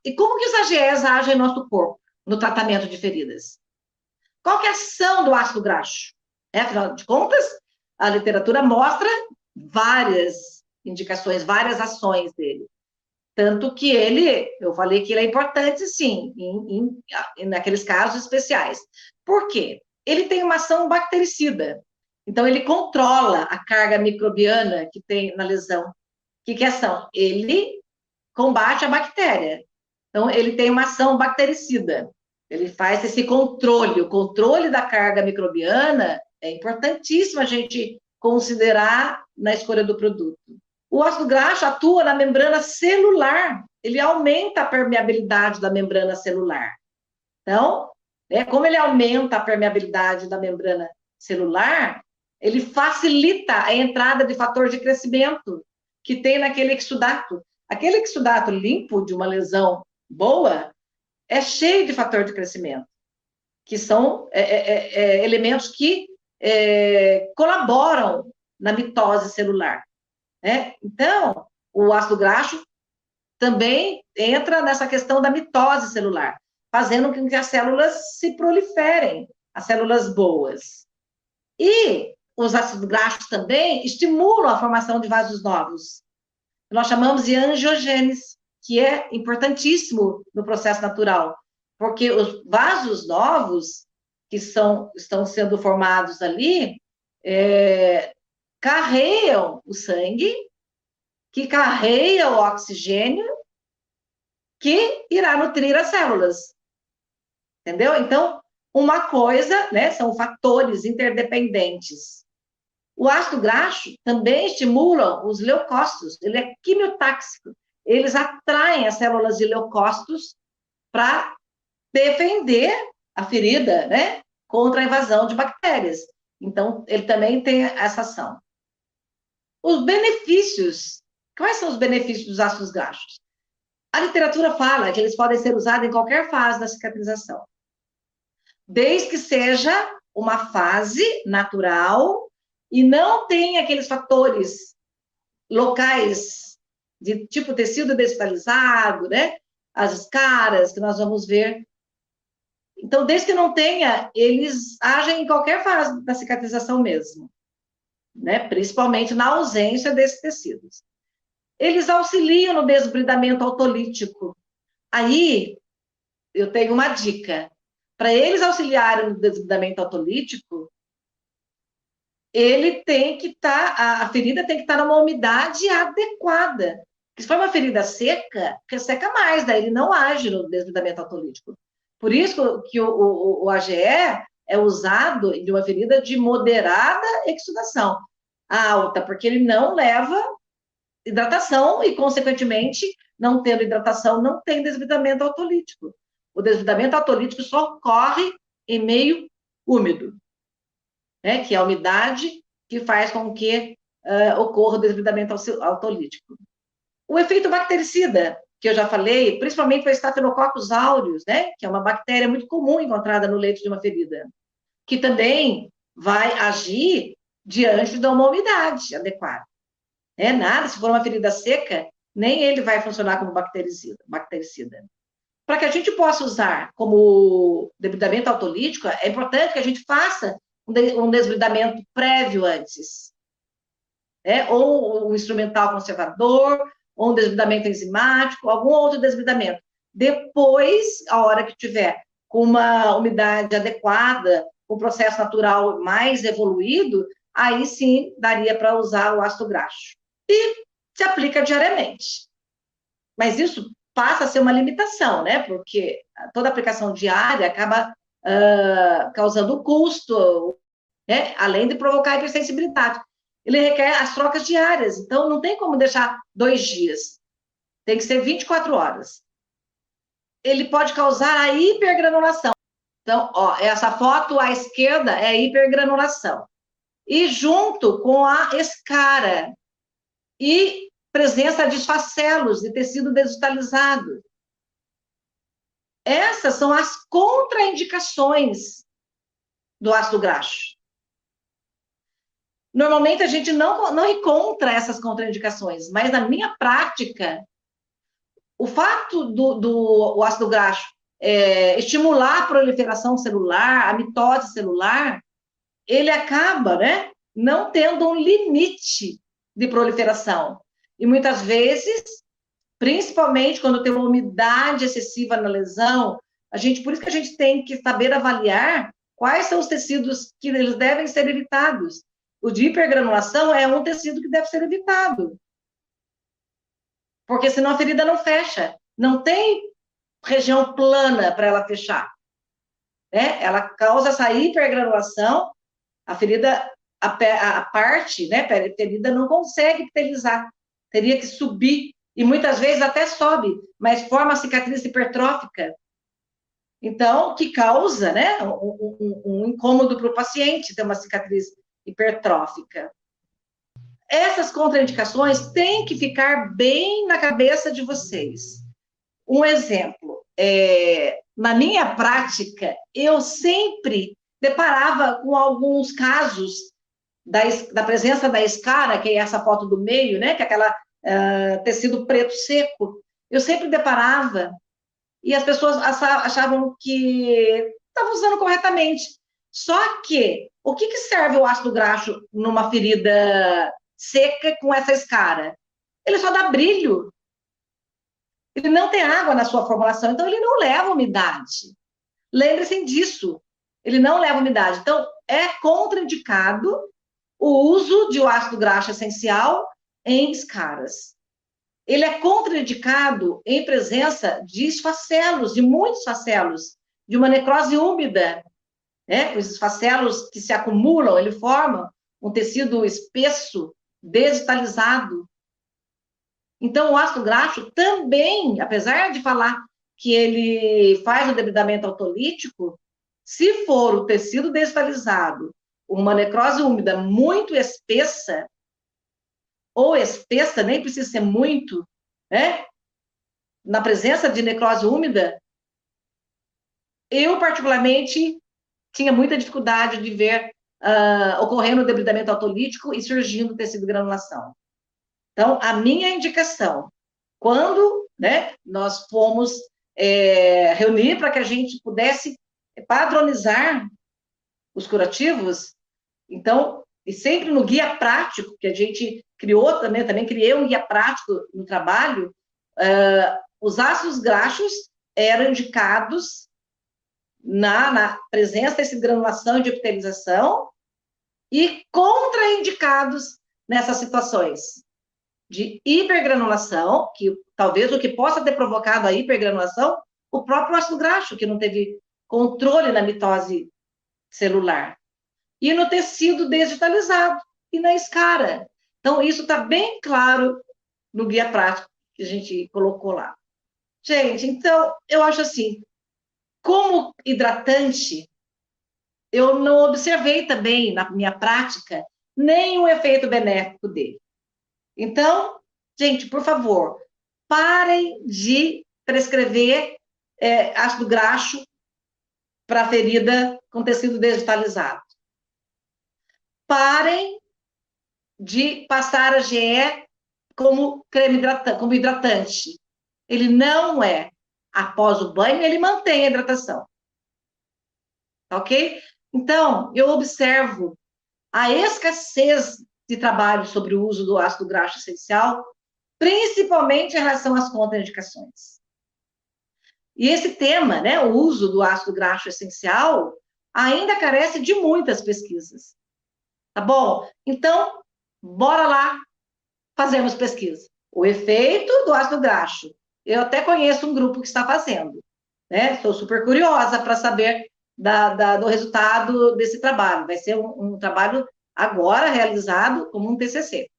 E como que os AGEs agem no nosso corpo, no tratamento de feridas? Qual que é a ação do ácido graxo? Afinal de contas, a literatura mostra várias indicações, várias ações dele. Tanto que eu falei que ele é importante, sim, naqueles casos especiais. Por quê? Ele tem uma ação bactericida. Então, ele controla a carga microbiana que tem na lesão. O que é ação? Ele combate a bactéria. Então, ele tem uma ação bactericida. Ele faz esse controle. O controle da carga microbiana é importantíssimo a gente considerar na escolha do produto. O ácido graxo atua na membrana celular. Ele aumenta a permeabilidade da membrana celular. Então, como ele aumenta a permeabilidade da membrana celular, ele facilita a entrada de fator de crescimento que tem naquele exudato. Aquele exudato limpo de uma lesão boa é cheio de fator de crescimento, que são elementos que colaboram na mitose celular. Então, o ácido graxo também entra nessa questão da mitose celular, fazendo com que as células se proliferem, as células boas. E os ácidos graxos também estimulam a formação de vasos novos. Nós chamamos de angiogênese, que é importantíssimo no processo natural, porque os vasos novos que estão sendo formados ali carregam o sangue, que carrega o oxigênio, que irá nutrir as células. Entendeu? Então, uma coisa, são fatores interdependentes. O ácido graxo também estimula os leucócitos, ele é quimiotáxico. Eles atraem as células de leucócitos para defender a ferida, contra a invasão de bactérias. Então, ele também tem essa ação. Os benefícios, quais são os benefícios dos ácidos graxos? A literatura fala que eles podem ser usados em qualquer fase da cicatrização, desde que seja uma fase natural e não tenha aqueles fatores locais de tipo tecido desvitalizado, as escaras que nós vamos ver. Então, desde que não tenha, eles agem em qualquer fase da cicatrização mesmo, principalmente na ausência desses tecidos. Eles auxiliam no desbridamento autolítico. Aí, eu tenho uma dica. Para eles auxiliarem no desbridamento autolítico, a ferida tem que estar numa umidade adequada. Porque se for uma ferida seca, resseca mais, daí ele não age no desbridamento autolítico. Por isso que o AGE é usado de uma ferida de moderada exudação alta, porque ele não leva hidratação e, consequentemente, não tendo hidratação, não tem desbridamento autolítico. O desbridamento autolítico só ocorre em meio úmido, que é a umidade que faz com que ocorra o desbridamento autolítico. O efeito bactericida, que eu já falei, principalmente para Staphylococcus aureus, que é uma bactéria muito comum encontrada no leito de uma ferida, que também vai agir diante de uma umidade adequada. Nada, se for uma ferida seca, nem ele vai funcionar como bactericida. Para que a gente possa usar como debridamento autolítico, é importante que a gente faça um desbridamento prévio antes. Ou um instrumental conservador, ou um desbridamento enzimático, algum outro desbridamento. Depois, a hora que tiver com uma umidade adequada, com um processo natural mais evoluído, aí sim daria para usar o ácido graxo. E se aplica diariamente. Mas isso passa a ser uma limitação, porque toda aplicação diária acaba causando custo, além de provocar hipersensibilidade. Ele requer as trocas diárias, então não tem como deixar 2 dias. Tem que ser 24 horas. Ele pode causar a hipergranulação. Então, essa foto à esquerda é a hipergranulação. E junto com a escara. E presença de esfacelos de tecido desvitalizado. Essas são as contraindicações do ácido graxo. Normalmente a gente não encontra essas contraindicações, mas na minha prática, o fato do ácido graxo estimular a proliferação celular, a mitose celular, ele acaba, né, não tendo um limite de proliferação. E muitas vezes, principalmente quando tem uma umidade excessiva na lesão, por isso que a gente tem que saber avaliar quais são os tecidos que eles devem ser evitados. O de hipergranulação é um tecido que deve ser evitado, porque senão a ferida não fecha, não tem região plana para ela fechar, né? Ela causa essa hipergranulação, a ferida, a parte, né, ferida não consegue epitelizar, teria que subir, e muitas vezes até sobe, mas forma cicatriz hipertrófica. Então, que causa, né, um incômodo para o paciente ter uma cicatriz hipertrófica. Essas contraindicações têm que ficar bem na cabeça de vocês. Um exemplo, na minha prática, eu sempre deparava com alguns casos da presença da escara, que é essa foto do meio, né, que é aquela tecido preto seco. Eu sempre deparava e as pessoas achavam que estavam usando corretamente. Só que, o que serve o ácido graxo numa ferida seca com essa escara? Ele só dá brilho. Ele não tem água na sua formulação, então ele não leva umidade. Lembre-se disso. Ele não leva umidade. Então, é contraindicado o uso de ácido graxo essencial em escaras. Ele é contraindicado em presença de esfacelos, de muitos esfacelos, de uma necrose úmida, né? Esses esfacelos que se acumulam, ele forma um tecido espesso, desvitalizado. Então, o ácido graxo também, apesar de falar que ele faz o debridamento autolítico, se for o tecido desvitalizado, uma necrose úmida muito espessa, ou espessa, nem precisa ser muito, né? Na presença de necrose úmida, eu, particularmente, tinha muita dificuldade de ver ocorrendo o debridamento autolítico e surgindo tecido de granulação. Então, a minha indicação, quando, né, nós fomos reunir para que a gente pudesse padronizar os curativos, então, e sempre no guia prático, que a gente criou também criei um guia prático no trabalho, os ácidos graxos eram indicados na presença dessa granulação e de epitelização e contraindicados nessas situações de hipergranulação, que talvez o que possa ter provocado a hipergranulação, o próprio ácido graxo, que não teve controle na mitose celular. E no tecido desvitalizado, e na escara. Então, isso está bem claro no guia prático que a gente colocou lá. Gente, então, eu acho assim, como hidratante, eu não observei também, na minha prática, nenhum efeito benéfico dele. Então, gente, por favor, parem de prescrever ácido graxo para ferida com tecido desvitalizado. Parem de passar a GE como creme hidratante, como hidratante. Ele não é. Após o banho, ele mantém a hidratação. Ok? Então, eu observo a escassez de trabalho sobre o uso do ácido graxo essencial, principalmente em relação às contraindicações. E esse tema, né, o uso do ácido graxo essencial, ainda carece de muitas pesquisas. Tá bom? Então, bora lá fazermos pesquisa. O efeito do ácido graxo. Eu até conheço um grupo que está fazendo, né? Estou super curiosa para saber do resultado desse trabalho. Vai ser um trabalho agora realizado como um TCC.